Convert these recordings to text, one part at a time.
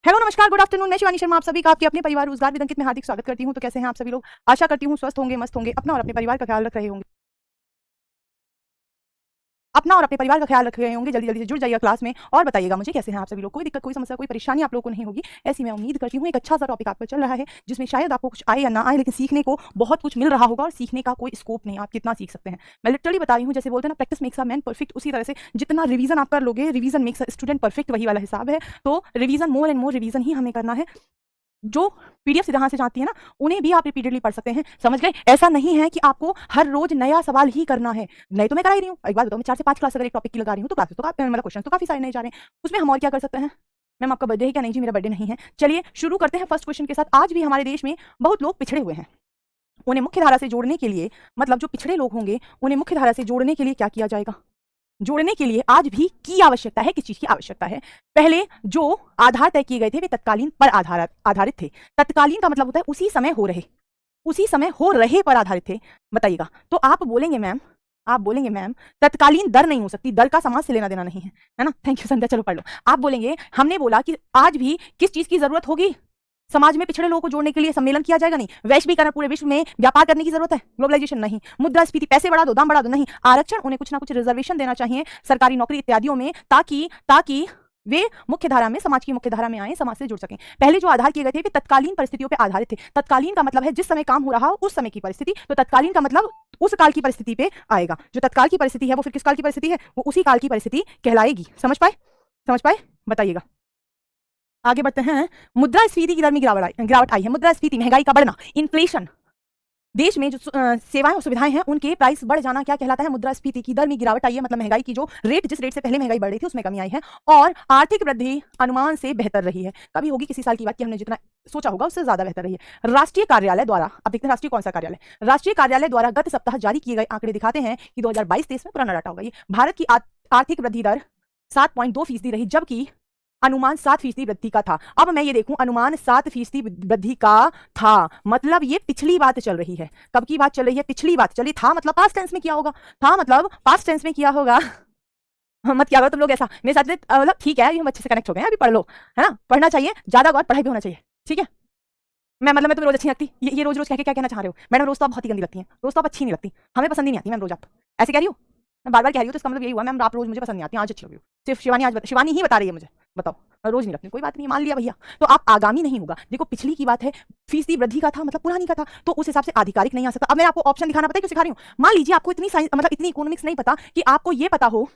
Hello नमस्कार good afternoon, मैं शिवानी शर्मा आप सभी का आपके अपने परिवार रोजगार विद अंकित में हार्दिक स्वागत करती हूं। तो कैसे हैं आप सभी लोग? आशा करती हूं स्वस्थ होंगे, मस्त होंगे, अपना और अपने परिवार का ख्याल रख रहे होंगे। जल्दी जल्दी से जुड़ जाइएगा क्लास में और बताइएगा मुझे कैसे हैं आप सभी लोग। कोई दिक्कत, कोई समस्या, कोई परेशानी आप लोगों को नहीं होगी, ऐसी मैं उम्मीद करती हूँ। एक अच्छा सा टॉपिक आपका चल रहा है जिसमें शायद आपको कुछ आए या ना आए, लेकिन सीखने को बहुत कुछ मिल रहा होगा और सीखने का कोई स्कोप नहीं, आप कितना सीख सकते हैं। मैं लिटरली बता रही हूँ, जैसे बोलते हैं ना practice makes a man perfect, उसी तरह से जितना रिवीजन आप कर लोगे, revision makes a student perfect, वही वाला हिसाब है। तो revision, more and more revision ही हमें करना है। जो पीडीएफ से जहां से जाती है ना, उन्हें भी आप रिपीटेडली पढ़ सकते हैं, समझ गए? ऐसा नहीं है कि आपको हर रोज नया सवाल ही करना है। नहीं तो मैं करा ही रही हूँ। एक बात बताओ, मैं 4 से 5 क्लास अगर एक टॉपिक की लगा रही हूँ तो क्लासेस तो मतलब क्वेश्चन तो काफी सारे नए जा रहे हैं। उसमें हम और क्या कर सकते हैं? मैम आपका बर्थडे है क्या? नहीं जी, मेरा बर्थडे नहीं है। चलिए शुरू करते हैं फर्स्ट क्वेश्चन के साथ। आज भी हमारे देश में बहुत लोग पिछड़े हुए हैं। उन्हें मुख्य धारा से जोड़ने के लिए, मतलब जो पिछड़े लोग होंगे उन्हें मुख्य धारा से जोड़ने के लिए क्या किया जाएगा? जोड़ने के लिए आज भी की आवश्यकता है। किस चीज की आवश्यकता है? पहले जो आधार तय किए गए थे वे तत्कालीन पर आधारित थे। तत्कालीन का मतलब होता है उसी समय हो रहे, उसी समय हो रहे पर आधारित थे। बताइएगा। तो आप बोलेंगे मैम तत्कालीन दर नहीं हो सकती, दर का समाज से लेना देना नहीं है ना? थैंक यू संध्या, चलो पढ़ लो। आप बोलेंगे हमने बोला कि आज भी किस चीज की जरूरत होगी? समाज में पिछड़े लोगों को जोड़ने के लिए सम्मेलन किया जाएगा? नहीं। वैश्वीकरण, पूरे विश्व में व्यापार करने की जरूरत है, ग्लोबलाइजेशन नहीं। मुद्रास्फीति, पैसे बढ़ा दो, दाम बढ़ा दो, नहीं। आरक्षण, उन्हें कुछ ना कुछ रिजर्वेशन देना चाहिए सरकारी नौकरी इत्यादियों में, ताकि वे मुख्य धारा में, समाज की मुख्य धारा में आए, समाज से जुड़ सकें। पहले जो आधार किए गए थे वे तत्कालीन परिस्थितियों पर आधारित थे। तत्कालीन का मतलब है जिस समय काम हो रहा हो उस समय की परिस्थिति, तो तत्कालीन का मतलब उस काल की परिस्थिति पे आएगा। जो तत्काल की परिस्थिति है वो फिर किस काल की परिस्थिति है? वो उसी काल की परिस्थिति कहलाएगी। समझ पाए? बताइएगा। आगे बढ़ते हैं। मुद्रास्फीति की दर में गिरावट आई है। मुद्रास्फीति, महंगाई का बढ़ना, इन्फ्लेशन, देश में जो सेवाएं और सुविधाएं हैं उनके प्राइस बढ़ जाना क्या कहलाता है? मुद्रास्फीति की दर में गिरावट आई है, मतलब महंगाई की जो रेट, जिस रेट से पहले महंगाई बढ़ रही थी उसमें कमी आई है। और आर्थिक वृद्धि अनुमान से बेहतर रही है। कभी होगी किसी साल की बात कि हमने जितना सोचा होगा उससे ज्यादा बेहतर रही है। राष्ट्रीय कार्यालय द्वारा, अब देखते हैं राष्ट्रीय कौन सा कार्यालय, राष्ट्रीय कार्यालय द्वारा गत सप्ताह जारी किए गए आंकड़े दिखाते हैं कि 2022-23 में पुराना डाटा होगा ये, भारत की आर्थिक वृद्धि दर 7.2% रही, जबकि अनुमान 7% वृद्धि का था। अब मैं ये देखूं, अनुमान 7% वृद्धि का था, मतलब ये पिछली बात चल रही है। कब की बात चल रही है? पिछली बात चली। था मतलब पास्ट टेंस में किया होगा, था मतलब पास्ट टेंस में किया होगा। मत क्या करो तुम लोग ऐसा मेरे साथ, मतलब ठीक है, हम अच्छे से कनेक्ट हो गए हैं, अभी पढ़ लो, है ना? पढ़ना चाहिए ज्यादा और पढ़ाई भी होना चाहिए, ठीक है? मैं तुम्हें रोज अच्छी लगती, ये रोज रोज कह के क्या कहना चाह रहे हो? मैडम रोज तो आप बहुत ही गंदी लगती हैं, रोज तो आप अच्छी नहीं लगती, हमें पसंद ही नहीं आती मैम रोज आप। ऐसे कह रही हो? मैं बार बार कह रही हूँ तो इसका मतलब यही हुआ मैम आप रोज मुझे पसंद नहीं आती, आज अच्छी लग रही हो। सिर्फ शिवानी शिवानी ही बता रही है मुझे, बताओ रोज नहीं लगती। कोई बात नहीं, मान लिया भैया। तो आप आगामी नहीं होगा। देखो पिछली की बात है, फीसदी वृद्धि का था मतलब पुरानी का था, तो उस हिसाब से आधिकारिक नहीं आ सकता। अब मैं आपको ऑप्शन दिखाना पता है क्यों सिखा रही हूँ? मान लीजिए आपको इतनी साइंस, मतलब इतनी इकोनॉमिक्स नहीं पता कि आपको ये पता हो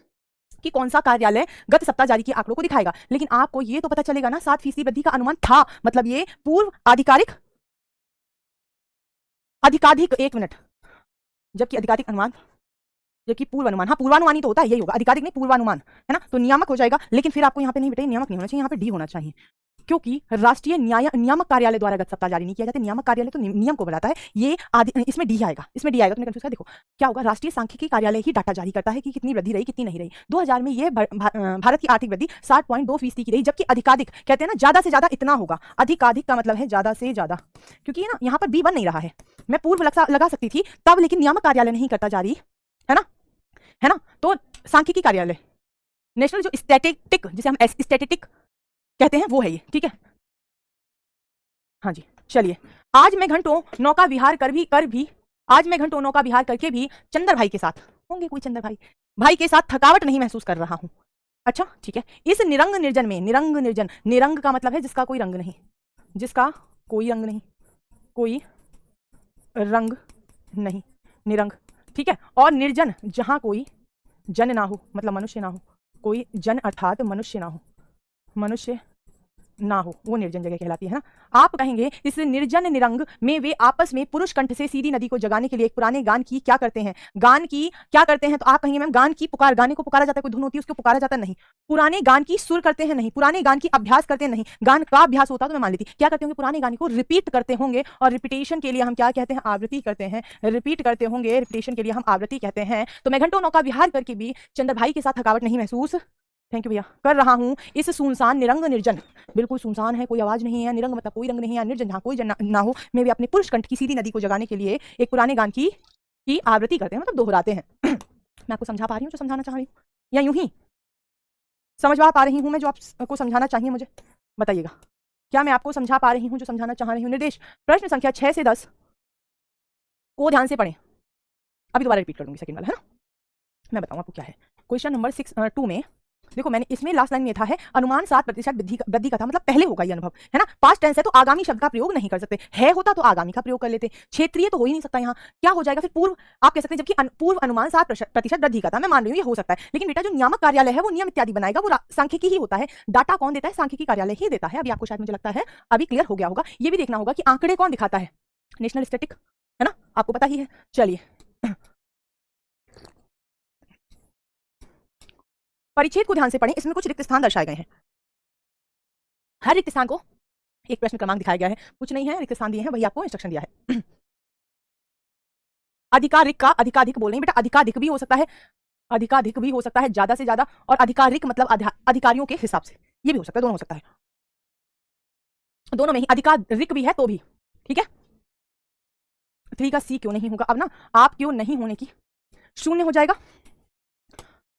कि कौन सा कार्यालय गत सप्ताह जारी किए आंकड़ों को दिखाएगा, लेकिन आपको ये तो पता चलेगा ना 7% वृद्धि का अनुमान था, मतलब ये पूर्व आधिकारिक, अधिकाधिक, एक मिनट, जबकि अधिकाधिक अनुमान, जबकि पूर्वानुमान, हाँ पूर्वानुमान ही तो होता है, यही होगा, अधिकारिक नहीं पूर्वानुमान, है ना? तो नियामक हो जाएगा। लेकिन फिर आपको यहाँ पे नहीं बेटे, नियामक नहीं होना चाहिए, यहाँ पे डी होना चाहिए, क्योंकि राष्ट्रीय नियामक कार्यालय द्वारा गत सप्ताह जारी नहीं किया जाता। नियामक कार्यालय तो नियम को बनाता है, ये इसमें डी आएगा, इसमें डी आएगा। तुमने कंफ्यूज कर, देखो क्या होगा, राष्ट्रीय सांख्यिकी कार्यालय ही डाटा जारी करता है कि कितनी वृद्धि रही, कितनी नहीं रही। 2000 में ये भारत की आर्थिक वृद्धि 7.2% की रही, जबकि अधिकाधिक कहते हैं ना, ज्यादा से ज्यादा इतना होगा। अधिकाधिक का मतलब है ज्यादा से ज्यादा, क्योंकि ना यहाँ पर बी बन नहीं रहा है। मैं पूर्व लगा सकती थी तब, लेकिन नियामक कार्यालय नहीं करता जारी, है ना? तो सांख्यिकी कार्यालय, नेशनल जो स्टैटिस्टिक, जिसे हम स्टैटिस्टिक कहते हैं, वो है ये, ठीक है? हाँ जी, चलिए। आज मैं घंटों नौका विहार आज मैं घंटों नौका विहार करके भी चंदर भाई के साथ, होंगे कोई चंदर भाई के साथ थकावट नहीं महसूस कर रहा हूं। अच्छा ठीक है। इस निरंग निर्जन में, निरंग निर्जन, निरंग का मतलब है जिसका कोई रंग नहीं, जिसका कोई रंग नहीं, कोई रंग नहीं, निरंग, ठीक है? और निर्जन, जहां कोई जन ना हो, मतलब मनुष्य ना हो, कोई जन अर्थात मनुष्य ना हो, मनुष्य ना हो, वो निर्जन जगह कहलाती है ना। आप कहेंगे इस निर्जन निरंग में वे आपस में पुरुष कंठ से सीधी नदी को जगाने के लिए एक पुराने गान की क्या करते हैं? गान की क्या करते हैं? तो आप कहेंगे मैम गान की पुकार, गाने को पुकारा जाता है, कोई धुन होती है उसको पुकारा जाता नहीं। पुराने गान की सुर करते हैं, नहीं। पुराने गान की अभ्यास करते हैं, नहीं। गान का अभ्यास होता तो मैं मान लेती। क्या करते होंगे? पुराने गाने को रिपीट करते होंगे, और रिपीटेशन के लिए हम क्या कहते हैं? आवृत्ति करते हैं। रिपीट करते होंगे, रिपीटेशन के लिए हम आवृत्ति कहते हैं। तो मैं घंटों नौका विहार करके भी चंद्र भाई के साथ थकावट नहीं महसूस, थैंक यू भैया, कर रहा हूं इस सुनसान निरंग निर्जन, बिल्कुल सुनसान है, कोई आवाज नहीं है, निरंग मतलब कोई रंग नहीं है, निर्जन जहां कोई जन ना हो, में भी अपने पुरुष कंठ की सीधी नदी को जगाने के लिए एक पुराने गान की आवृत्ति करते हैं, मतलब दोहराते हैं। मैं आपको समझा पा रही हूँ जो समझाना चाह रही हूँ, या यूं ही समझ पा रही हूँ मैं जो आपको समझाना चाहिए मुझे? बताइएगा। क्या मैं आपको समझा पा रही हूं जो समझाना चाह रही हूं? निर्देश प्रश्न संख्या 6 से 10 को ध्यान से पढ़ें। अभी दोबारा रिपीट कर दूंगी सेकंड वाला, है ना? मैं बताऊं आपको क्या है। क्वेश्चन नंबर 2 में देखो, मैंने इसमें लास्ट लाइन में था है अनुमान 7% वृद्धि का था, मतलब पहले होगा ये अनुभव, है ना? पास्ट टेंस है तो आगामी शब्द का प्रयोग नहीं कर सकते, है होता तो आगामी का प्रयोग कर लेते। क्षेत्रीय तो हो ही नहीं सकता, यहाँ क्या हो जाएगा फिर? पूर्व आप कह सकते हैं, जबकि पूर्व अनुमान 7% वृद्धि का था। मैं मान रही हूँ ये हो सकता है, लेकिन बेटा जो नियामक कार्यालय है वो नियम इत्यादि बनाएगा, वो सांख्यिकी ही होता है। डाटा कौन देता है? सांख्यिकी कार्यालय ही देता है। अभी आपको शायद मुझे लगता है अभी क्लियर हो गया होगा। ये भी देखना होगा कि आंकड़े कौन दिखाता है? नेशनल स्टैटिक, है ना? आपको पता ही है। चलिए, परिच्छेद को ध्यान से पढ़ें। इसमें कुछ रिक्त स्थान दर्शाए गए हैं। हर रिक्त स्थान को एक प्रश्न क्रमांक दिखाया गया है, कुछ नहीं है, रिक्त स्थान दिए हैं, वही आपको इंस्ट्रक्शन दिया है। अधिकारिक का अधिकाधिक बोल रही बेटा, अधिकाधिक भी हो सकता है, अधिकाधिक भी हो सकता है, ज्यादा से ज्यादा, और अधिकारिक मतलब अधिकारियों के हिसाब से, ये भी हो सकता है, दोनों हो सकता है, दोनों में ही अधिकारिक भी है तो भी ठीक है। 3 का सी क्यों नहीं होगा अब ना? आप क्यों नहीं होने की शून्य हो जाएगा।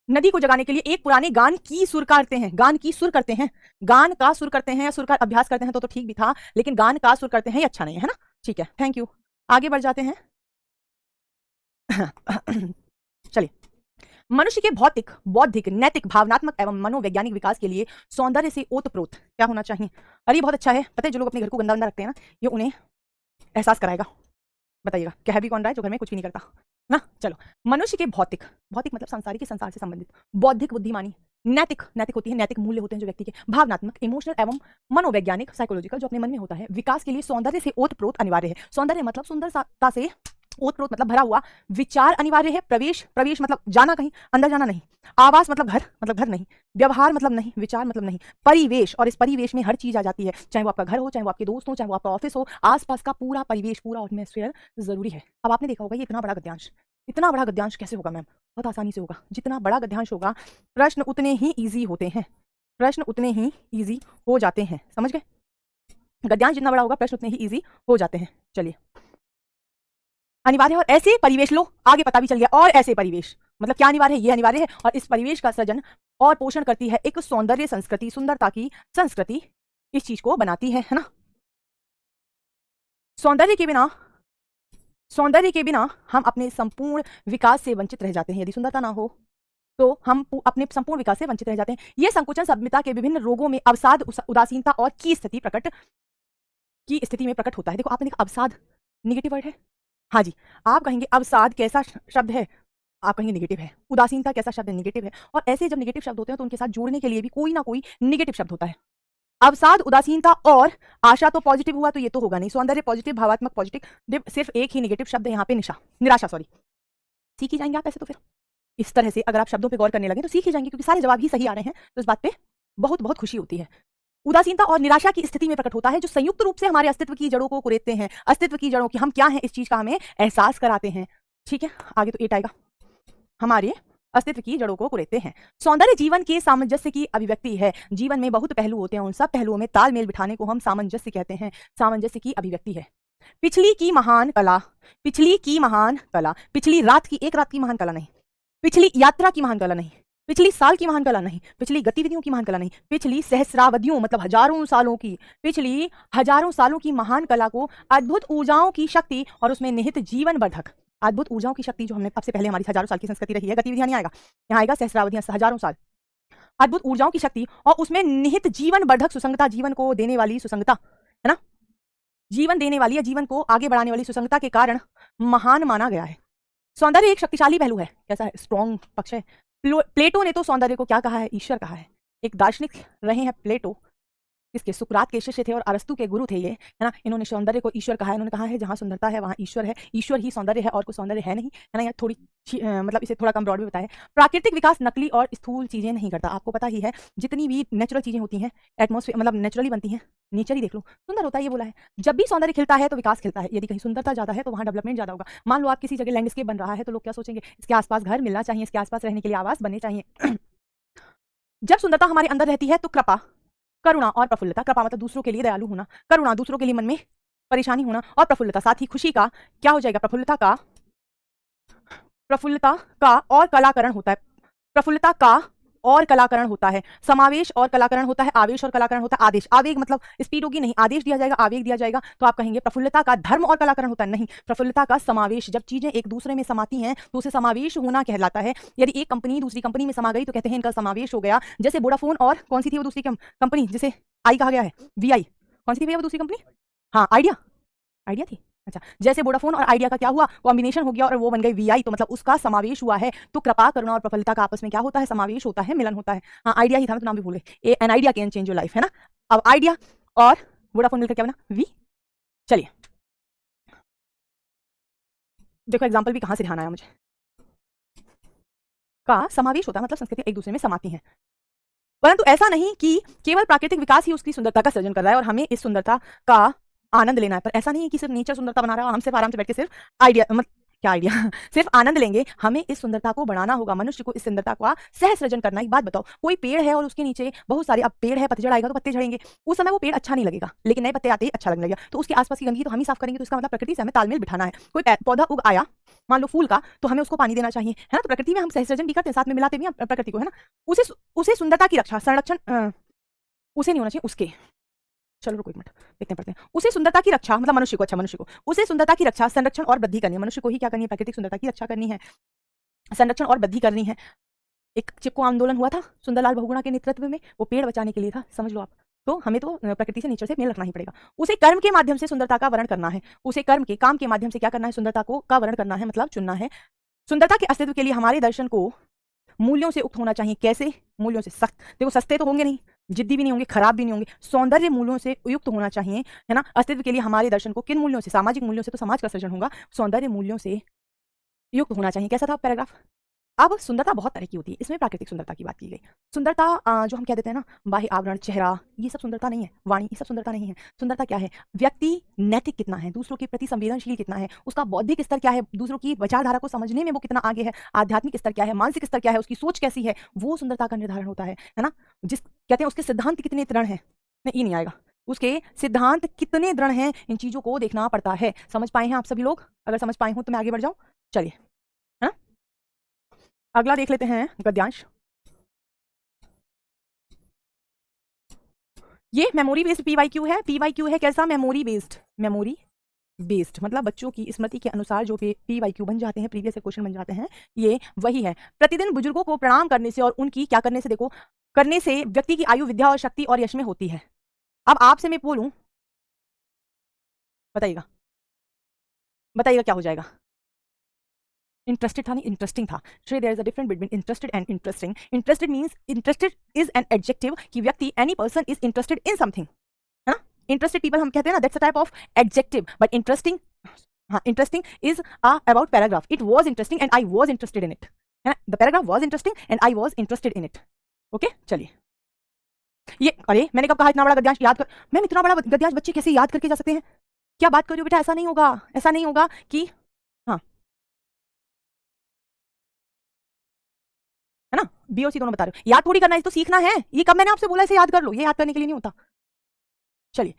नदी को जगाने के लिए एक पुराने गान की सुर करते हैं, गान की सुर करते हैं, गान का सुर करते हैं या सुर का अभ्यास करते हैं तो ठीक भी था, लेकिन गान का सुर करते हैं ये अच्छा नहीं है ना? ठीक है, थैंक यू। आगे बढ़ जाते हैं। चलिए, मनुष्य के भौतिक, बौद्धिक, नैतिक, भावनात्मक एवं मनोवैज्ञानिक विकास के लिए सौंदर्य से ओतप्रोत क्या होना चाहिए? अरे बहुत अच्छा है, पता है जो लोग अपने घर को गंदा गंदा रखते हैं ना, ये उन्हें एहसास कराएगा। बताइएगा कह भी कौन रहा है जो घर में कुछ भी नहीं करता ना? चलो, मनुष्य के भौतिक, भौतिक मतलब संसारी के संसार से संबंधित, बौद्धिक बुद्धिमानी, नैतिक, नैतिक होती है, नैतिक मूल्य होते हैं जो व्यक्ति के, भावनात्मक इमोशनल एवं मनोवैज्ञानिक साइकोलॉजिकल जो अपने मन में होता है, विकास के लिए सौंदर्य से ओतप्रोत अनिवार्य है। सौंदर्य मतलब सुंदरता से ओतप्रोत मतलब भरा हुआ, विचार अनिवार्य है, प्रवेश, प्रवेश मतलब जाना कहीं, अंदर जाना नहीं, आवास मतलब घर नहीं, व्यवहार मतलब नहीं, विचार मतलब नहीं, परिवेश, और इस परिवेश में हर चीज आ जाती है, चाहे वो आपका घर हो, चाहे वो आपके दोस्त हो, चाहे वो आपका ऑफिस हो, आसपास का पूरा परिवेश, पूरा एटमॉस्फेयर जरूरी है। अब आपने देखा होगा ये इतना बड़ा गद्यांश, इतना बड़ा गद्यांश कैसे होगा मैम? बहुत आसानी से होगा। जितना बड़ा गद्यांश होगा प्रश्न उतने ही ईजी होते हैं, प्रश्न उतने ही ईजी हो जाते हैं, समझ गए? गद्यांश जितना बड़ा होगा प्रश्न उतने ही ईजी हो जाते हैं। चलिए, अनिवार्य और ऐसे परिवेश, लो आगे पता भी चल गया, और ऐसे परिवेश मतलब क्या अनिवार्य है? ये अनिवार्य है, और इस परिवेश का सृजन और पोषण करती है एक सौंदर्य संस्कृति, सुंदरता की संस्कृति इस चीज को बनाती है ना? सौंदर्य के बिना हम अपने संपूर्ण विकास से वंचित रह जाते हैं। यदि सुंदरता ना हो तो हम अपने संपूर्ण विकास से वंचित रह जाते हैं। यह संकुचन सभ्यता के विभिन्न रोगों में अवसाद, उदासीनता और की स्थिति में प्रकट होता है। देखो आपने देखा, अवसाद निगेटिव वर्ड है, हाँ जी, आप कहेंगे अवसाद कैसा शब्द है? आप कहेंगे निगेटिव है। उदासीनता कैसा शब्द है? निगेटिव है। और ऐसे जब निगेटिव शब्द होते हैं तो उनके साथ जोड़ने के लिए भी कोई ना कोई निगेटिव शब्द होता है। अवसाद, उदासीनता और आशा तो पॉजिटिव हुआ, तो ये तो होगा नहीं। सौंदर्य पॉजिटिव, भावात्मक पॉजिटिव, सिर्फ एक ही निगेटिव शब्द है यहाँ पे, निराशा सॉरी। सीख ही जाएंगे आप ऐसे तो फिर इस तरह से अगर आप शब्दों पे गौर करने लगे तो सीख ही जाएंगे, क्योंकि सारे जवाब ही सही आ रहे हैं, तो इस बात पे बहुत बहुत खुशी होती है। उदासीनता और निराशा की स्थिति में प्रकट होता है, जो संयुक्त रूप से हमारे अस्तित्व की जड़ों को कुरेदते हैं, अस्तित्व की जड़ों की हम क्या हैं इस चीज का हमें एहसास कराते हैं। ठीक है, आगे तो 8 आएगा, हमारे अस्तित्व की जड़ों को कुरेदते हैं। सौंदर्य जीवन के सामंजस्य की अभिव्यक्ति है। जीवन में बहुत पहलू होते हैं, उन सब पहलुओं में तालमेल बिठाने को हम सामंजस्य कहते हैं। सामंजस्य की अभिव्यक्ति है। पिछली की महान कला, पिछली रात की, एक रात की महान कला नहीं, पिछली यात्रा की महान कला नहीं, पिछली साल की महान कला नहीं, पिछली गतिविधियों की महान कला नहीं, पिछली सहस्रावधियों मतलब हजारों सालों की, पिछली हजारों सालों की महान कला को अद्भुत ऊर्जाओं की शक्ति और उसमें निहित जीवन वर्धक, अद्भुत ऊर्जाओं की शक्ति जो हमने अब से पहले हमारी हजारों साल की संस्कृति रही है, गतिविधियां नहीं आएगा, यहाँ आएगा सहस्रावधियां, हजारों साल, अद्भुत ऊर्जाओं की शक्ति और उसमें निहित जीवन वर्धक सुसंगता, जीवन को देने वाली सुसंगता, है ना? जीवन देने वाली या जीवन को आगे बढ़ाने वाली सुसंगता के कारण महान माना गया है। सौंदर्य एक शक्तिशाली पहलू है, कैसा है? स्ट्रॉन्ग पक्ष है। प्लेटो ने तो सौंदर्य को क्या कहा है? ईश्वर कहा है। एक दार्शनिक रहे हैं प्लेटो, इसके सुकरात के शिष्य थे और अरस्तु के गुरु थे ये, है ना? इन्होंने सौंदर्य को ईश्वर कहा है। इन्होंने कहा है जहां सुंदरता है वहां ईश्वर है, ईश्वर ही सौंदर्य है और कोई सौंदर्य है नहीं, है ना? या थोड़ी मतलब इसे थोड़ा कम ब्रॉड में बताया। प्राकृतिक विकास नकली और स्थूल चीजें नहीं करता। आपको पता ही है जितनी भी नेचुरल चीजें होती हैं, एटमॉस्फेयर मतलब नेचुरली बनती हैं, नेचर ही देख लो, सुंदर होता है, ये बोला है। जब भी सौंदर्य खिलता है तो विकास खिलता है। यदि कहीं सुंदरता ज्यादा है तो वहां डेवलपमेंट ज्यादा होगा। मान लो आप किसी जगह लैंडस्केप बन रहा है तो लोग क्या सोचेंगे? इसके आसपास घर मिलना चाहिए, इसके आसपास रहने के लिए आवास बनने चाहिए। जब सुंदरता हमारे अंदर रहती है तो कृपा, करुणा और प्रफुल्लता, कृपा मतलब दूसरों के लिए दयालु होना, करुणा दूसरों के लिए मन में परेशानी होना, और प्रफुल्लता साथ ही खुशी का क्या हो जाएगा? प्रफुल्लता का और कलाकरण होता है। प्रफुल्लता का और कलाकरण होता है, समावेश और कलाकरण होता है, आवेश और कलाकरण होता है, आदेश। आवेग मतलब स्पीड होगी नहीं, आदेश दिया जाएगा, आवेग दिया जाएगा, तो आप कहेंगे प्रफुल्लता का धर्म और कलाकरण होता है, नहीं, प्रफुल्लता का समावेश। जब चीजें एक दूसरे में समाती हैं तो उसे समावेश होना कहलाता है। यदि एक कंपनी दूसरी कंपनी में समा गई तो कहते हैं इनका समावेश हो गया। जैसे वोडाफोन और कौन सी थी वो दूसरी कंपनी जिसे आई कहा गया है, वीआई, कौन सी थी भैया वो दूसरी कंपनी? हाँ, आइडिया, आइडिया थी। अच्छा, जैसे वोडाफोन और आइडिया का क्या हुआ, कॉम्बिनेशन हो गया और वो बन गई वीआई, तो मतलब उसका समावेश हुआ है। तो कृपा, करुणा और प्रफुल्लता का आपस में क्या होता है, समावेश होता है, मिलन होता है। हाँ, आइडिया ही था, मैं तो नाम भी भूल गई। An idea can change your life, है ना। अब आइडिया और वोडाफोन मिलकर क्या बना, वी। चलिए देखो एग्जाम्पल भी कहां से ध्यान आया मुझे, का समावेश होता है मतलब संस्कृति एक दूसरे में समाती हैं। परंतु ऐसा नहीं कि केवल प्राकृतिक विकास ही उसकी सुंदरता का सृजन कर रहा है और हमें इस सुंदरता का आनंद लेना है। पर ऐसा नहीं है कि सिर्फ नेचर सुंदरता बना रहा है और हम सिर्फ आराम से बैठ के सिर्फ आइडिया मतलब क्या आइडिया सिर्फ आनंद लेंगे। हमें इस सुंदरता को बढ़ाना होगा, मनुष्य को इस सुंदरता का सह सृजन करना। एक बात बताओ, कोई पेड़ है और उसके नीचे बहुत सारे, अब पेड़ है, पतझड़ आएगा तो पत्ते झड़ेंगे, उस समय वो पेड़ अच्छा नहीं लगेगा, लेकिन नए पत्ते आते ही अच्छा लगने लगेगा। तो उसके आसपास की गंदगी तो हम ही साफ करेंगे, तो इसका मतलब प्रकृति से हमें तालमेल बिठाना है। कोई पौधा उग आया, मान लो फूल का, तो हमें उसको पानी देना चाहिए, है ना। तो प्रकृति में हम सहसृजन भी करते हैं, साथ में मिलाते भी हैं प्रकृति को, है ना। उसे सुंदरता की रक्षा, संरक्षण, उसे नहीं होना चाहिए, उसके, चलो रुको एक मिनट देखते पढ़ते हैं। उसे सुंदरता की रक्षा मतलब मनुष्य को, अच्छा मनुष्य को, उसे सुंदरता की रक्षा, संरक्षण और वृद्धि करनी है। मनुष्य को ही क्या करनी है, प्राकृतिक सुंदरता की रक्षा करनी है, संरक्षण और वृद्धि करनी है। एक चिपको आंदोलन हुआ था सुंदरलाल बहुगुणा के नेतृत्व में, वो पेड़ बचाने के लिए था, समझ लो आप। तो हमें तो प्रकृति से, नेचर से मेल रखना ही पड़ेगा। उसे कर्म के माध्यम से सुंदरता का वर्ण करना है, उसे कर्म के, काम के माध्यम से क्या करना है, सुंदरता को का वर्ण करना है, मतलब चुनना है। सुंदरता के अस्तित्व के लिए हमारे दर्शन को मूल्यों से उक्त होना चाहिए। कैसे मूल्यों से? सख्त, देखो सस्ते तो होंगे नहीं, जिद्दी भी नहीं होंगे, खराब भी नहीं होंगे, सौंदर्य मूल्यों से युक्त होना चाहिए, है ना। अस्तित्व के लिए हमारे दर्शन को किन मूल्यों से, सामाजिक मूल्यों से तो समाज का सृजन होगा, सौंदर्य मूल्यों से युक्त होना चाहिए। कैसा था पैराग्राफ? अब सुंदरता बहुत तरह की होती है, इसमें प्राकृतिक सुंदरता की बात की गई। सुंदरता जो हम कह देते हैं ना, बाह्य आवरण, चेहरा, ये सब सुंदरता नहीं है, वाणी, ये सब सुंदरता नहीं है। सुंदरता क्या है? व्यक्ति नैतिक कितना है, दूसरों के प्रति संवेदनशील कितना है, उसका बौद्धिक स्तर क्या है, दूसरों की विचारधारा को समझने में वो कितना आगे है, आध्यात्मिक स्तर क्या है, मानसिक स्तर क्या है, उसकी सोच कैसी है, वो सुंदरता का निर्धारण होता है ना। जिस कहते हैं उसके सिद्धांत कितने दृढ़ हैं, नहीं नहीं आएगा, उसके सिद्धांत कितने दृढ़ हैं, इन चीजों को देखना पड़ता है। समझ पाए हैं आप सभी लोग? अगर समझ पाए हो तो मैं आगे बढ़ जाऊं, चलिए, है ना। अगला देख लेते हैं गद्यांश। ये मेमोरी बेस्ड पीवाईक्यू है। पीवाईक्यू है कैसा? मेमोरी बेस्ड, मेमोरी बेस्ड मतलब बच्चों की स्मृति के अनुसार जो पीवाईक्यू बन जाते हैं, प्रीवियस क्वेश्चन बन जाते हैं, ये वही है। प्रतिदिन बुजुर्गों को प्रणाम करने से और उनकी क्या करने से, देखो, करने से व्यक्ति की आयु, विद्या और शक्ति और यश में होती है। अब आपसे मैं बोलूं, बताइएगा, बताइएगा क्या हो जाएगा? इंटरेस्टेड था नहीं, इंटरेस्टिंग था। See, there is a difference between interested and interesting. Interested means, interested is an adjective कि व्यक्ति, any person is interested in something, है ना। इंटरेस्टेड पीपल हम कहते हैं ना, that's a type of adjective. But interesting, हाँ, interesting is about paragraph, it was interesting and I was interested in it, है ना। The paragraph was interesting and I was interested in it. Okay, चलिए। ये, अरे मैंने कब कहा इतना बड़ा गद्यांश याद कर, मैम इतना बड़ा गद्यांश बच्चे कैसे याद करके जा सकते हैं? क्या बात कर रही हो बेटा, ऐसा नहीं होगा, ऐसा नहीं होगा कि, हाँ, है ना, बी और सी दोनों बता रहे हो, याद थोड़ी करना है, तो सीखना है। ये कब मैंने आपसे बोला इसे याद कर लो, ये याद करने के लिए नहीं होता। चलिए,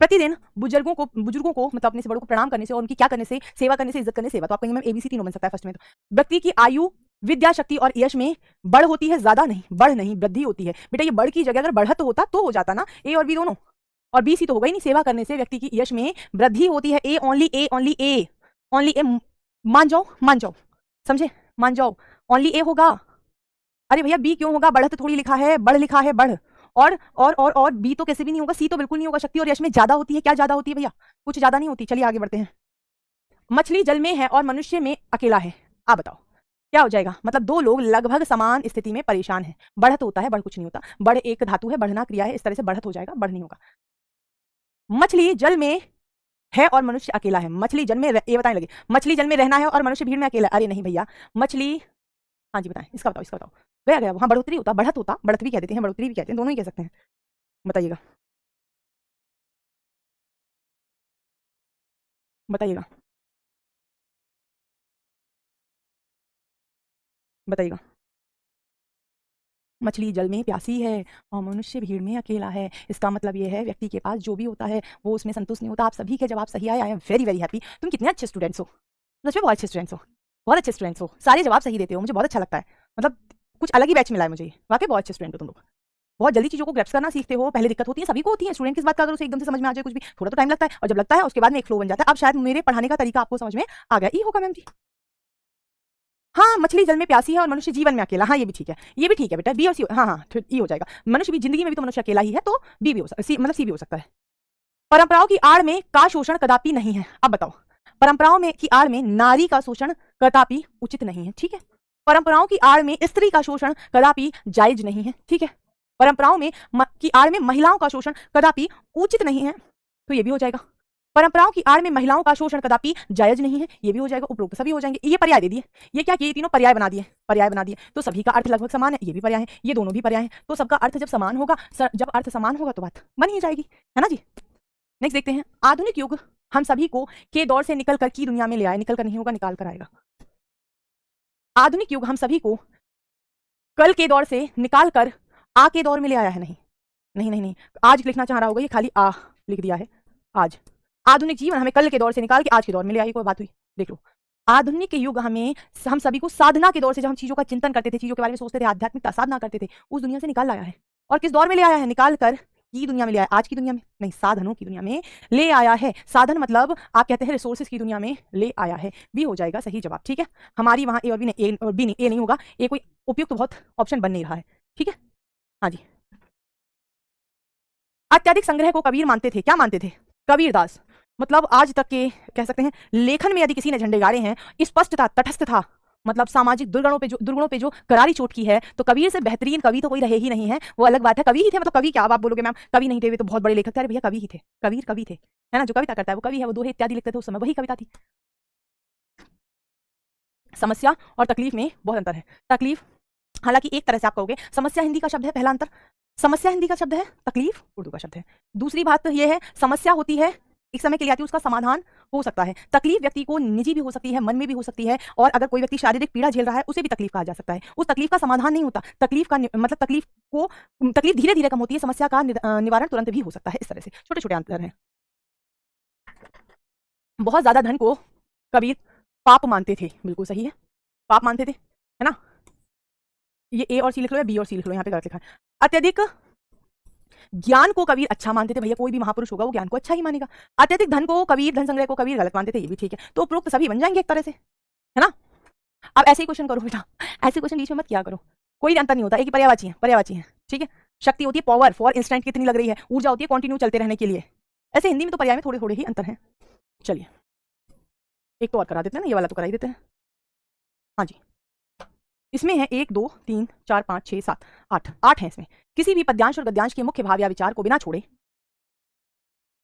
प्रतिदिन बुजुर्गों को मतलब अपने से बड़ों को प्रणाम करने से और उनकी क्या करने से, सेवा करने से, इज्जत करने से, सेवा तो आप कहेंगे मैम एबीसी तीनों बन सकता है फर्स्ट में। तो व्यक्ति की आयु, विद्या, शक्ति और यश में बढ़ होती है, ज्यादा नहीं, बढ़ नहीं, वृद्धि होती है। बेटा ये बढ़ की जगह अगर बढ़त होता तो हो जाता ना, ए और बी दोनों, और बी सी तो होगा ही नहीं। सेवा करने से व्यक्ति की यश में वृद्धि होती है, A only, A only, A only, ए, मान जाओ, मान जाओ, समझे, मान जाओ, ओनली ए होगा। अरे भैया बी क्यों होगा, बढ़त थोड़ी लिखा है, बढ़ लिखा है, बढ़। और बी तो कैसे भी नहीं होगा, सी तो बिल्कुल नहीं होगा। शक्ति और यश में ज्यादा होती है, क्या ज्यादा होती है भैया? कुछ ज्यादा नहीं होती। चलिए आगे बढ़ते हैं। मछली जल में है और मनुष्य में अकेला है, आप बताओ क्या हो जाएगा? मतलब दो लोग लगभग समान स्थिति में परेशान हैं। बढ़त होता है, बढ़ कुछ नहीं होता, बढ़ एक धातु है, बढ़ना क्रिया है, इस तरह से बढ़त हो जाएगा, बढ़ नहीं होगा। मछली जल में है और मनुष्य अकेला है। मछली जल में ये बताने लगे, मछली जल में रहना है और मनुष्य भीड़ में अकेला। अरे नहीं भैया, मछली, हाँ जी बताएं, इसका बताओ, इसका बताओ। गया गया, वहां बढ़ोतरी होता, बढ़त होता, बढ़त भी कह देते हैं, बढ़ोतरी भी कहते हैं, दोनों ही कह सकते हैं। बताइएगा, बताइएगा, बताइएगा। मछली जल में प्यासी है और मनुष्य भीड़ में अकेला है। इसका मतलब ये है व्यक्ति के पास जो भी होता है वो उसमें संतुष्ट नहीं होता। आप सभी के जवाब सही आए, I am very very happy. तुम कितने अच्छे स्टूडेंट्स हो, सच में बहुत अच्छे स्टूडेंट्स हो, बहुत अच्छे स्टूडेंट्स हो, सारे जवाब सही देते हो, मुझे बहुत अच्छा लगता है। मतलब कुछ अलग ही बैच मिला है मुझे, वाकई बहुत अच्छे स्टूडेंट हो तुम लोग, बहुत जल्दी चीजों को ग्रैप्स करना सीखते हो। पहले दिक्कत होती है, सभी को होती है, स्टूडेंट किस बात का, अगर उसे एकदम से समझ में आ जाए कुछ भी थोड़ा तो टाइम लगता है, और जब लगता है उसके बाद में एक फ्लो बन जाता है। अब शायद मेरे पढ़ाने का तरीका आपको समझ में आ गया। ई होगा मैम जी। हाँ, मछली जल में प्यासी है और मनुष्य जीवन में अकेला। हाँ, ये भी ठीक है, ये भी ठीक है बेटा, बी और सी। हाँ हाँ, ई हो जाएगा। मनुष्य भी जिंदगी में भी तो मनुष्य अकेला ही है, तो बी भी हो सकता है, मतलब सी भी हो सकता है। परंपराओं की आड़ में का शोषण कदापि नहीं है। अब बताओ, परंपराओं में की आड़ में नारी का शोषण कदापि उचित नहीं है, ठीक है। परंपराओं की आड़ में स्त्री का शोषण कदापि जायज नहीं है, ठीक है। परंपराओं में की आड़ में महिलाओं का शोषण कदापि उचित नहीं है, तो ये भी हो जाएगा। परंपराओं की आड़ में महिलाओं का शोषण कदापि जायज नहीं है, ये भी हो जाएगा। उपरोक्त सभी हो जाएंगे। ये पर्याय दे दिए, ये क्या किए, तीनों पर्याय बना दिए, पर्याय बना दिए, तो सभी का अर्थ लगभग समान है, ये भी पर्याय है, ये दोनों भी पर्याय है, तो सबका अर्थ जब समान होगा, जब अर्थ समान होगा तो बात बन ही जाएगी, है ना जी। नेक्स्ट देखते हैं, आधुनिक युग हम सभी को के दौर से निकल कर की दुनिया में ले आए। निकल कर नहीं होगा, निकाल कर आएगा। आधुनिक युग हम सभी को कल के दौर से निकाल कर आ के दौर में ले आया है। नहीं नहीं नहीं नहीं, आज लिखना चाह रहा होगा, ये खाली आ लिख दिया है आज। आधुनिक जीवन हमें कल के दौर से निकाल के आज के दौर में ले आई, कोई बात हुई। देख लो, आधुनिक युग हमें, हम सभी को साधना के दौर से, जब हम चीजों का चिंतन करते थे, चीजों के बारे में सोचते थे, आध्यात्मिकता साधना करते थे, उस दुनिया से निकाल लाया है। और किस दौर में ले आया है, निकाल कर की दुनिया में ले आया। आज की दुनिया में नहीं, साधनों की दुनिया में ले आया है। साधन मतलब आप कहते हैं रिसोर्सेज की दुनिया में ले आया है, भी हो जाएगा सही जवाब, ठीक है। हमारी वहां ए और बी नहीं, ए और बी नहीं, ए नहीं होगा, ए कोई उपयुक्त बहुत ऑप्शन बन नहीं रहा है, ठीक है। हाँ जी। अत्यधिक संग्रह को कबीर मानते थे। क्या मानते थे, कबीरदास। मतलब आज तक के कह सकते हैं लेखन में यदि किसी ने झंडे गाड़े हैं, स्पष्ट था, तटस्थ था, मतलब सामाजिक दुर्गुणों पे जो करारी चोट की है, तो कबीर से बेहतरीन कवि तो कोई रहे ही नहीं है। वो अलग बात है, कवि ही थे, मतलब कवि क्या आप बोलोगे मैम, कवि नहीं थे वे तो बहुत बड़े लेखक थे। अरे भैया कवि ही थे, कबीर कवि थे, है ना। जो कविता करता है वो कवि है, वो दोहे इत्यादि लिखते थे उस समय, वही कविता थी। समस्या और तकलीफ में बहुत अंतर है। तकलीफ हालांकि एक तरह से आप कहोगे समस्या हिंदी का शब्द है, पहला अंतर, समस्या हिंदी का शब्द है, तकलीफ उर्दू का शब्द है। दूसरी बात यह है, समस्या होती है एक समय के लिए आती है, उसका समाधान हो सकता है। तकलीफ व्यक्ति को निजी भी हो सकती है, मन में भी हो सकती है, और अगर कोई व्यक्ति शारीरिक पीड़ा झेल रहा है उसे भी तकलीफ कहा जा सकता है। उस तकलीफ का समाधान नहीं होता, तकलीफ का मतलब तकलीफ धीरे धीरे कम होती है, समस्या का निवारण तुरंत भी हो सकता है। इस तरह से छोटे छोटे अंतर हैं। बहुत ज्यादा धन को कबीर पाप मानते थे, बिल्कुल सही है, पाप मानते थे, है ना। ये ए और सी लिख लो या बी और सी लिख लो, यहाँ पे गलत लिखा है। अत्यधिक ज्ञान को कबीर अच्छा मानते थे। भैया कोई भी महापुरुष होगा वो ज्ञान को अच्छा ही मानेगा। अत्यधिक धन को कबीर, धन संग्रह को कबीर गलत मानते थे, ये भी ठीक है। तो उपरोक्त सभी बन जाएंगे एक तरह से, है ना। अब ऐसे ही क्वेश्चन करो बेटा, ऐसे क्वेश्चन बीच में मत किया करो, कोई अंतर नहीं होता, एक ही पर्यायवाची है, पर्यायवाची है, ठीक है। शक्ति होती है पावर, फॉर इंस्टेंट कितनी लग रही है, ऊर्जा होती है कंटिन्यू चलते रहने के लिए। ऐसे हिंदी में तो पर्याय में थोड़े थोड़े ही अंतर है। चलिए एक तो और करा देते हैं ना, ये वाला तो करा ही देते हैं। हाँ जी, इसमें है 1 2 3 4 5 6 7 8, 8 है इसमें। किसी भी पद्यांश और गद्यांश के मुख्य भाव या विचार को बिना छोड़े,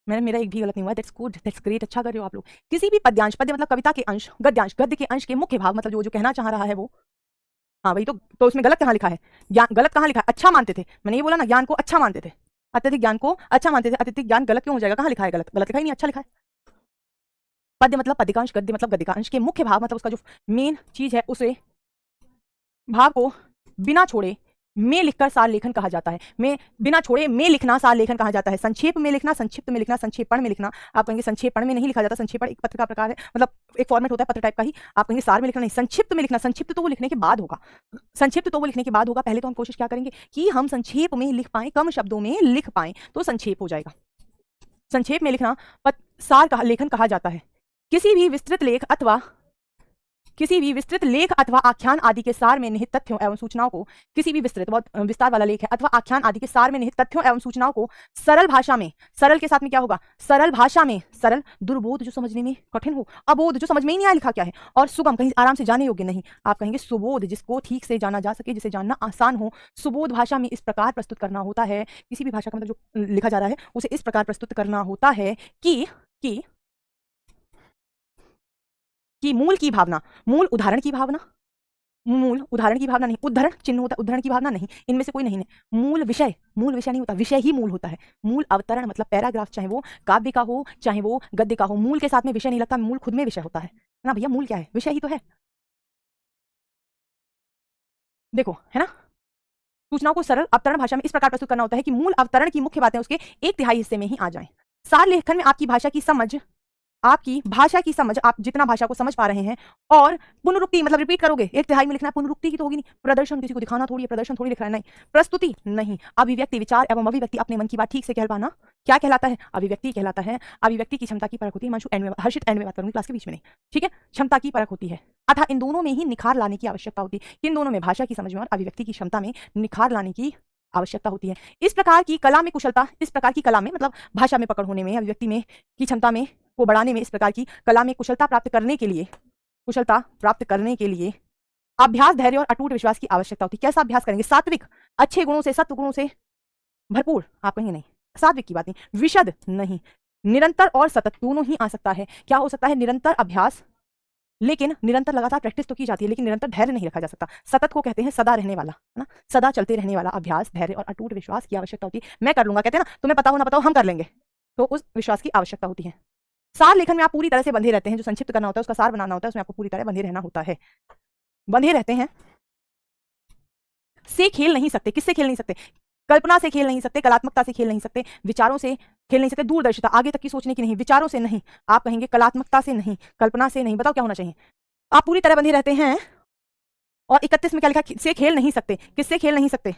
मेरा एक भी गलत नहीं हुआ, दैट्स गुड, दैट्स ग्रेट, अच्छा कर रहे हो आप लोग। किसी भी पद्यांश, पद्य मतलब कविता के अंश, गद्यांश गद्य के अंश के मुख्य भाव मतलब जो कहना चाह रहा है वो, हाँ वही तो उसमें गलत कहाँ लिखा है, ज्ञान गलत कहाँ लिखा है, अच्छा मानते थे, मैंने ये बोला ना, ज्ञान को अच्छा मानते थे, अत्यधिक ज्ञान को अच्छा मानते थे। अत्यधिक ज्ञान गलत क्यों हो जाएगा, कहाँ लिखा है गलत, गलत लिखा ही नहीं, अच्छा लिखा है। पद्य मतलब पद्यकांश, गद्य मतलब गद्यकांश के मुख्य भाव मतलब उसका जो मेन चीज है उसे भाव को बिना छोड़े में लिखकर सार लेखन कहा जाता है। में बिना छोड़े में लिखना सार लेखन कहा जाता है। संक्षेप में लिखना, संक्षिप्त में लिखना, संक्षेपण में लिखना। आप कहेंगे संक्षेपण में नहीं लिखा जाता, संक्षेपण एक पत्र का प्रकार है, मतलब एक फॉर्मेट होता है पत्र टाइप का ही। आप कहेंगे सार में लिखना नहीं, संक्षिप्त में लिखना। संक्षिप्त तो वो लिखने के बाद होगा, संक्षिप्त तो वो लिखने के बाद होगा। पहले तो हम कोशिश क्या करेंगे कि हम संक्षेप में लिख पाएं, कम शब्दों में लिख पाएं, तो संक्षेप हो जाएगा। संक्षेप में लिखना सार का लेखन कहा जाता है। किसी भी विस्तृत लेख अथवा आख्यान आदि के सार में निहित तथ्यों एवं सूचनाओं को, किसी भी विस्तृत बहुत विस्तार वाला लेख है अथवा आख्यान आदि के सार में निहित तथ्यों एवं सूचनाओं को सरल भाषा में, सरल के साथ में क्या होगा, सरल भाषा में, सरल दुर्बोध जो समझने में कठिन हो, अबोध जो समझ में ही नहीं आया लिखा क्या है, और सुगम कहीं आराम से जाने योग्य नहीं, आप कहेंगे सुबोध जिसको ठीक से जाना जा सके, जिसे जानना आसान हो। सुबोध भाषा में इस प्रकार प्रस्तुत करना होता है, किसी भी भाषा का मतलब जो लिखा जा रहा है उसे इस प्रकार प्रस्तुत करना होता है कि मूल की भावना, मूल उदाहरण की भावना, मूल उदाहरण की भावना नहीं, उद्धरण चिन्ह होता है, उद्धरण की भावना नहीं, इनमें से कोई नहीं है। मूल विषय नहीं होता, विषय ही मूल होता है। मूल अवतरण मतलब पैराग्राफ, चाहे वो काव्य का हो चाहे वो गद्य का हो, मूल के साथ में विषय नहीं लगता, मूल खुद में विषय होता है ना भैया। मूल क्या है, विषय ही तो है। देखो है ना, सूचनाओं को सरल अवतरण भाषा में इस प्रकार प्रस्तुत करना होता है कि मूल अवतरण की मुख्य बातें उसके 1/3 हिस्से में ही आ जाएं। सार लेखन में आपकी भाषा की समझ आपकी भाषा की समझ, आप जितना भाषा को समझ पा रहे हैं, और पुनरुक्ति मतलब रिपीट करोगे, एक तिहाई में लिखना है, पुनरुक्ति की तो होगी नहीं, प्रदर्शन किसी को दिखाना थोड़ी है, प्रदर्शन थोड़ी लिख रहा है, नहीं, प्रस्तुति नहीं, अभिव्यक्ति, विचार एवं अभिव्यक्ति, अपने मन की बात ठीक से कह पाना क्या कहलाता है? अभिव्यक्ति कहलाता है। अभिव्यक्ति की क्षमता की परख होती है। मंशु एंड में, हर्षित एंड में बात करूंगी, क्लास के बीच में नहीं, ठीक है, क्षमता की परख होती है। अतः इन दोनों में ही निखार लाने की आवश्यकता होती है। किन दोनों में? भाषा की समझ में और अभिव्यक्ति की क्षमता में निखार लाने की आवश्यकता होती है। इस प्रकार की कला में कुशलता, इस प्रकार की कला में मतलब भाषा में पकड़ होने में, अभिव्यक्ति में की क्षमता में को बढ़ाने में, इस प्रकार की कला में कुशलता प्राप्त करने के लिए, कुशलता प्राप्त करने के लिए अभ्यास, धैर्य और अटूट विश्वास की आवश्यकता होती है। कैसा अभ्यास करेंगे? सात्विक, अच्छे गुणों से, सत्व गुणों से भरपूर, आप कहेंगे नहीं, सात्विक की बात नहीं, विशद नहीं, निरंतर और सतत दोनों ही आ सकता है। क्या हो सकता है? निरंतर अभ्यास, लेकिन निरंतर लगातार प्रैक्टिस तो की जाती है, लेकिन निरंतर धैर्य नहीं रखा जा सकता। सतत को कहते हैं सदा रहने वाला, है ना, सदा चलते रहने वाला अभ्यास, धैर्य और अटूट विश्वास की आवश्यकता होती है। मैं कर लूंगा कहते हैं ना, तुम्हें पता हो ना पता हो हम कर लेंगे, तो उस विश्वास की आवश्यकता होती है। सार लेखन में आप पूरी तरह से बंधे रहते हैं, जो संक्षिप्त करना होता है, उसका सार बनाना होता है, उसमें आपको पूरी तरह बंधे रहना होता है। बंधे रहते हैं, से खेल नहीं सकते। किससे खेल नहीं सकते? कल्पना से खेल नहीं सकते, कलात्मकता से खेल नहीं सकते, विचारों से खेल नहीं सकते, दूरदर्शिता, आगे तक की सोचने की नहीं, विचारों से नहीं, आप कहेंगे कलात्मकता से नहीं, कल्पना से नहीं, बताओ क्या होना चाहिए? आप पूरी तरह बंधे रहते हैं। और 31 में क्या लिखा? से खेल नहीं सकते। किससे खेल नहीं सकते?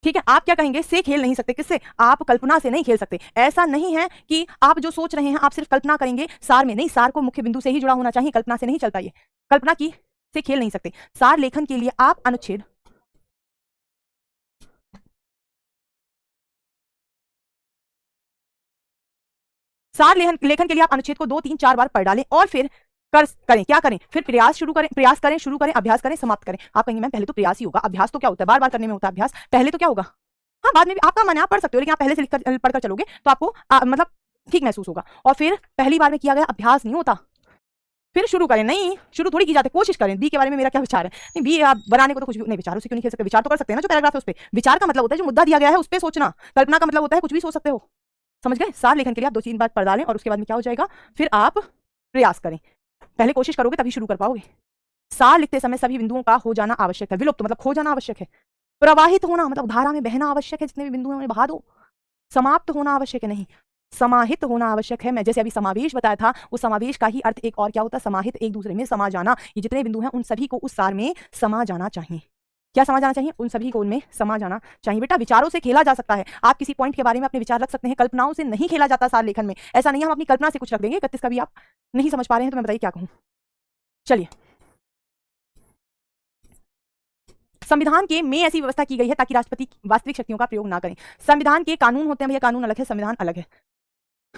ठीक है, आप क्या कहेंगे? से खेल नहीं सकते। किससे? आप कल्पना से नहीं खेल सकते। ऐसा नहीं है कि आप जो सोच रहे हैं आप सिर्फ कल्पना करेंगे, सार में नहीं, सार को मुख्य बिंदु से ही जुड़ा होना चाहिए, कल्पना से नहीं चलता ये, कल्पना की से खेल नहीं सकते। सार लेखन के लिए आप अनुच्छेद, सार लेखन के लिए आप अनुच्छेद को 2, 3, 4 बार पढ़ डालें और फिर करें, क्या करें? फिर प्रयास शुरू करें, प्रयास करें, शुरू करें, अभ्यास करें, समाप्त करें। आप कहेंगे मैम पहले तो प्रयास ही होगा, अभ्यास तो क्या होता है? बार बार करने में होता है अभ्यास, पहले तो क्या होगा? हाँ, बाद में भी आपका मन है, आप पढ़ सकते हो, लेकिन आप पहले से लिखकर पढ़कर चलोगे तो आपको मतलब ठीक महसूस होगा। और फिर पहली बार में किया गया अभ्यास नहीं होता, फिर शुरू करें, नहीं शुरू थोड़ी की जाती, कोशिश करें। बी के बारे में मेरा क्या विचार है? नहीं, बी आप बनाने को तो कुछ भी नहीं, विचारों से क्यों नहीं खेल सकते? विचार तो कर सकते हैं ना, जो पैराग्राफ है उस पर। विचार का मतलब होता है जो मुद्दा दिया गया है उस पर सोचना, कल्पना का मतलब होता है कुछ भी सोच सकते हो, समझ गए? सार लेखन के लिए आप 2-3 बार पढ़ डालें और उसके बाद में क्या हो जाएगा? फिर आप प्रयास करें, पहले कोशिश करोगे तभी शुरू कर पाओगे। सार लिखते समय सभी बिंदुओं का हो जाना आवश्यक है। विलुप्त मतलब खो जाना आवश्यक है। प्रवाहित होना मतलब धारा में बहना आवश्यक है, जितने भी बिंदु हैं उन्हें बहा दो। समाप्त होना आवश्यक है, नहीं, समाहित होना आवश्यक है। मैं जैसे अभी समावेश बताया था, उस समावेश का ही अर्थ एक और क्या होता है? समाहित, एक दूसरे में समा जाना। ये जितने बिंदु हैं उन सभी को उस सार में समा जाना चाहिए। क्या समा जाना चाहिए? उन सभी को उनमें समा जाना चाहिए। बेटा विचारों से खेला जा सकता है, आप किसी पॉइंट के बारे में अपने विचार रख सकते हैं, कल्पनाओं से नहीं खेला जाता सार लेखन में। ऐसा नहीं है हम अपनी कल्पना से कुछ रख देंगे। 31 का भी आप नहीं समझ पा रहे हैं तो मैं बताइए क्या कहूं? चलिए, संविधान के में ऐसी व्यवस्था की गई है ताकि राष्ट्रपति वास्तविक शक्तियों का प्रयोग ना करें। संविधान के कानून होते हैं भैया, कानून अलग है, संविधान अलग है।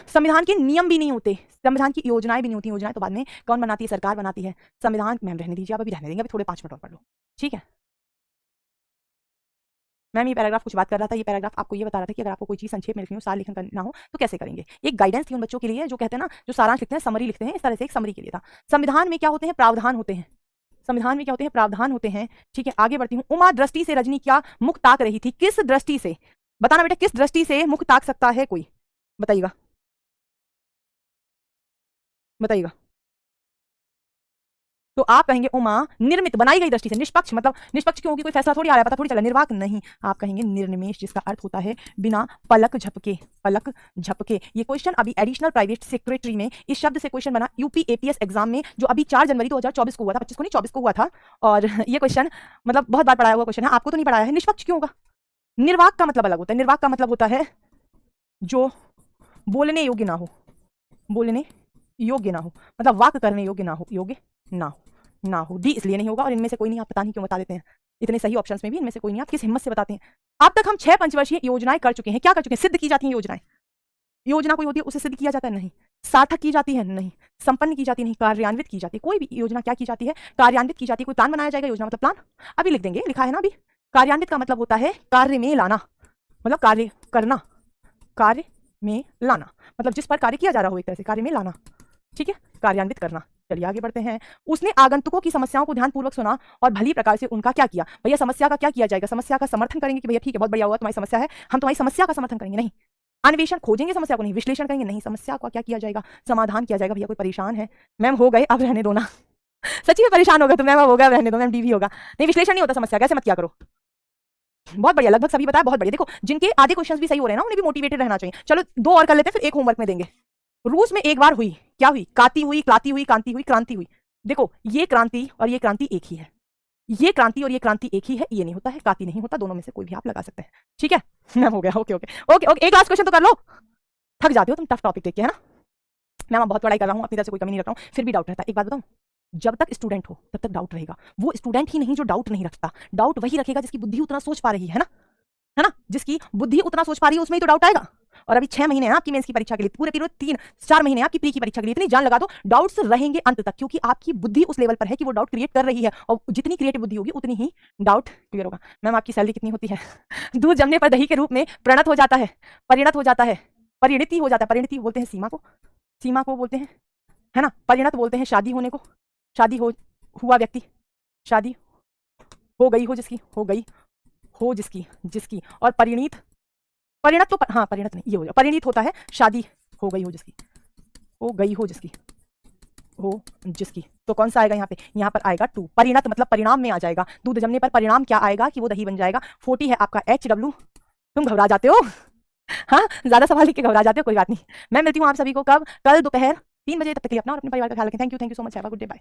संविधान के नियम भी नहीं होते, संविधान की योजनाएं भी नहीं होती। योजनाएं तो बाद में कौन बनाती है? सरकार बनाती है। संविधान मैम रहने दीजिए, आप अभी रहने देंगे, अभी थोड़े 5 मिनट और पढ़ लो, ठीक है? मैम ये पैराग्राफ कुछ बात कर रहा था, ये पैराग्राफ आपको ये बता रहा था कि अगर आपको कोई चीज संक्षेप में लिखनी हो, सार लेखन करना हो तो कैसे करेंगे। एक गाइडेंस थी उन बच्चों के लिए जो कहते हैं ना, जो सारांश लिखते हैं, समरी लिखते हैं, इस तरह से एक समरी के लिए था। संविधान में क्या होते हैं? प्रावधान होते हैं। संविधान में क्या होते हैं? प्रावधान होते हैं, ठीक है? आगे बढ़ती हूँ। उमा दृष्टि से रजनी क्या मुख ताक रही थी? किस दृष्टि से? बताना बेटा, किस दृष्टि से मुख ताक सकता है कोई? बताइएगा, बताइएगा। तो आप कहेंगे उमा निर्मित, बनाई गई दृष्टि से। निष्पक्ष मतलब निष्पक्ष क्यों होगी? कोई फैसला थोड़ी आ रहा है, पता थोड़ी चला। निर्वाक नहीं, आप कहेंगे निर्निमेष, जिसका अर्थ होता है बिना पलक झपके, पलक झपके। ये क्वेश्चन अभी एडिशनल प्राइवेट सेक्रेटरी में इस शब्द से क्वेश्चन बना यूपी एपीएस एग्जाम में, जो अभी 4 जनवरी 2024 को हुआ था, 25 को नहीं 24 को हुआ था। और ये क्वेश्चन मतलब बहुत बार पढ़ाया हुआ क्वेश्चन है, आपको तो नहीं पढ़ाया है। निष्पक्ष क्यों होगा? निर्वाक का मतलब अलग होता है। निर्वाक का मतलब होता है जो बोलने योग्य ना हो, बोलने योग्य ना हो, मतलब वाक करने योग्य ना हो, योग्य ना हो, ना हो। डी इसलिए नहीं होगा, और इनमें से कोई नहीं, आप पता नहीं क्यों बता देते हैं, इतने सही ऑप्शंस में भी इनमें से कोई नहीं, आप किस हिम्मत से बताते हैं? अब तक हम 6 पंचवर्षीय योजनाएं कर चुके हैं। क्या कर चुके हैं? सिद्ध की जाती हैं योजनाएं। योजना कोई होती है उसे सिद्ध किया जाता है? नहीं। सार्थक की जाती है? नहीं। संपन्न की जाती नहीं, कार्यान्वित की जाती है। कोई भी योजना क्या की जाती है? कार्यान्वित की जाती है। कोई प्लान बनाया जाएगा, योजना मतलब प्लान, अभी लिख देंगे, लिखा है ना अभी। कार्यान्वित का मतलब होता है कार्य में लाना, मतलब कार्य करना, कार्य में लाना, मतलब जिस पर कार्य किया जा रहा हो एक तरह से कार्य में लाना, ठीक है? कार्यान्वित करना। चलिए आगे बढ़ते हैं। उसने आगंतुकों की समस्याओं को ध्यानपूर्वक सुना और भली प्रकार से उनका क्या किया? भैया समस्या का क्या किया जाएगा? समस्या का समर्थन करेंगे कि भैया ठीक है बहुत बढ़िया हुआ, तुम्हारी समस्या है, हम तुम्हारी समस्या का समर्थन करेंगे? नहीं। अन्वेषण, खोजेंगे समस्या को, नहीं। विश्लेषण करेंगे, नहीं। समस्या का क्या किया जाएगा? समाधान किया जाएगा। भैया कोई परेशान है? मैम हो गए, अब रहने दो ना। सच्ची में परेशान हो गए तो मैम अब हो गया, रहने दो मैम, डी भी होगा। नहीं, विश्लेषण नहीं होता समस्या, कैसे मत किया करो। बहुत बढ़िया, लगभग सभी बताया, बहुत बढ़िया। देखो जिनके आधे क्वेश्चंस भी सही हो रहे हैं ना, उन्हें भी मोटिवेटेड रहना चाहिए। चलो 2 और कर लेते हैं, फिर एक होमवर्क में देंगे। रूस में एक बार हुई, क्या हुई? काती हुई, क्लाती हुई, कांति हुई, क्रांति हुई। देखो ये क्रांति और ये क्रांति एक ही है, ये क्रांति और ये क्रांति एक ही है, ये नहीं होता है, काती नहीं होता, दोनों में से कोई भी आप लगा सकते हैं। ठीक है मैम, हो गया। ओके ओके ओके ओके, एक लास्ट क्वेश्चन तो कर लो, थक जाते हो तुम टफ टॉपिक देख के, है ना। मैम बहुत पढ़ाई कर रहा हूँ, अपनी तरफ से कोई कमी नहीं रख रहा हूँ, फिर भी डाउट रहता है। एक बात बताऊँ, जब तक स्टूडेंट हो तब तक डाउट रहेगा। वो स्टूडेंट ही नहीं जो डाउट नहीं रखता, डाउट वही रखेगा जिसकी बुद्धि उतना सोच पा रही है ना, जिसकी बुद्धि उतना सोच पा रही है उसमें ही तो डाउट आएगा। और अभी 6 महीने हैं आपकी मेंस की परीक्षा के लिए, पूरे 3-4 महीने आपकी प्री की परीक्षा के लिए, इतनी जान लगा दो, डाउट्स रहेंगे अंत तक, क्योंकि आपकी बुद्धि उस लेवल पर है कि वो डाउट क्रिएट कर रही है, और जितनी क्रिएटिव बुद्धि होगी उतनी ही डाउट क्लियर होगा। मैम आपकी सैलरी कितनी होती है? दूध जमने पर दही के रूप में परिणत हो जाता है, परिणत हो जाता है, परिणति हो जाता है। परिणति बोलते हैं सीमा को, सीमा को बोलते हैं, है ना। परिणत बोलते हैं शादी होने को, शादी हो हुआ व्यक्ति, शादी हो गई हो जिसकी, हो गई हो जिसकी, जिसकी। और परिणीत, परिणत तो हाँ परिणत नहीं, ये हो जाए, परिणीत होता है शादी हो गई हो जिसकी, हो गई हो जिसकी, हो जिसकी। तो कौन सा आएगा यहाँ पे? यहाँ पर आएगा 2, परिणत मतलब परिणाम में आ जाएगा। दूध जमने पर परिणाम क्या आएगा कि वो दही बन जाएगा। 40 है आपका HW। तुम घबरा जाते हो हाँ, ज्यादा सवाल लिख के घबरा जाते हो, कोई बात नहीं। मैं मिलती हूँ आप सभी को कब? कल दोपहर 3 बजे। तब तक के लिए अपना और अपने परिवार का ख्याल रखें। Thank you so much, have a good day, bye.